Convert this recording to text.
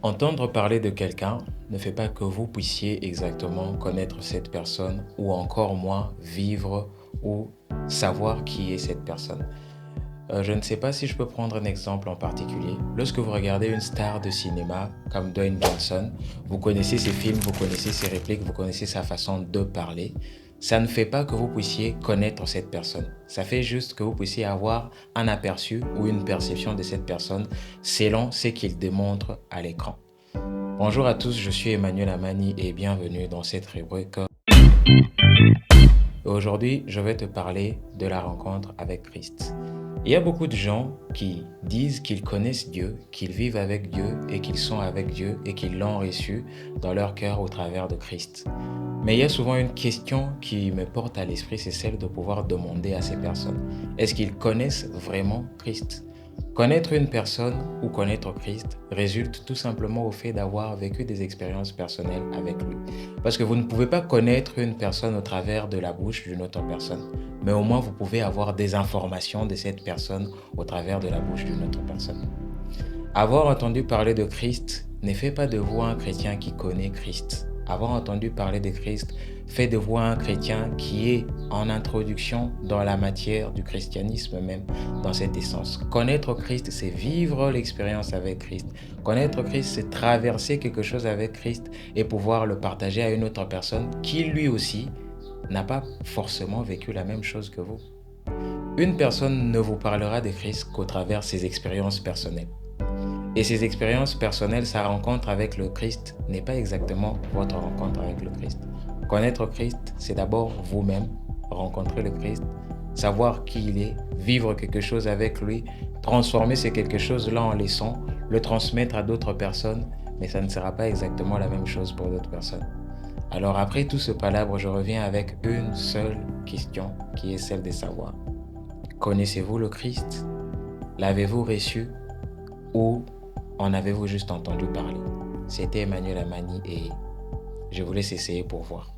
Entendre parler de quelqu'un ne fait pas que vous puissiez exactement connaître cette personne ou encore moins vivre ou savoir qui est cette personne. Je ne sais pas si je peux prendre un exemple en particulier. Lorsque vous regardez une star de cinéma comme Dwayne Johnson, vous connaissez ses films, vous connaissez ses répliques, vous connaissez sa façon de parler. Ça ne fait pas que vous puissiez connaître cette personne. Ça fait juste que vous puissiez avoir un aperçu ou une perception de cette personne selon ce qu'il démontre à l'écran. Bonjour à tous, je suis Emmanuel Amani et bienvenue dans cette rubrique. Aujourd'hui, je vais te parler de la rencontre avec Christ. Il y a beaucoup de gens qui disent qu'ils connaissent Dieu, qu'ils vivent avec Dieu et qu'ils sont avec Dieu et qu'ils l'ont reçu dans leur cœur au travers de Christ. Mais il y a souvent une question qui me porte à l'esprit, c'est celle de pouvoir demander à ces personnes, est-ce qu'ils connaissent vraiment Christ? Connaître une personne ou connaître Christ résulte tout simplement au fait d'avoir vécu des expériences personnelles avec lui. Parce que vous ne pouvez pas connaître une personne au travers de la bouche d'une autre personne, mais au moins vous pouvez avoir des informations de cette personne au travers de la bouche d'une autre personne. Avoir entendu parler de Christ ne fait pas de vous un chrétien qui connaît Christ. Avoir entendu parler de Christ fait de vous un chrétien qui est en introduction dans la matière du christianisme même, dans cette essence. Connaître Christ, c'est vivre l'expérience avec Christ. Connaître Christ, c'est traverser quelque chose avec Christ et pouvoir le partager à une autre personne qui lui aussi n'a pas forcément vécu la même chose que vous. Une personne ne vous parlera de Christ qu'au travers ses expériences personnelles. Et ces expériences personnelles, sa rencontre avec le Christ n'est pas exactement votre rencontre avec le Christ. Connaître Christ, c'est d'abord vous-même, rencontrer le Christ, savoir qui il est, vivre quelque chose avec lui, transformer ce quelque chose-là en leçon, le transmettre à d'autres personnes, mais ça ne sera pas exactement la même chose pour d'autres personnes. Alors après tout ce palabre, je reviens avec une seule question qui est celle de savoir. Connaissez-vous le Christ? L'avez-vous reçu? Ou en avez-vous juste entendu parler? C'était Emmanuel Amani et je vous laisse essayer pour voir.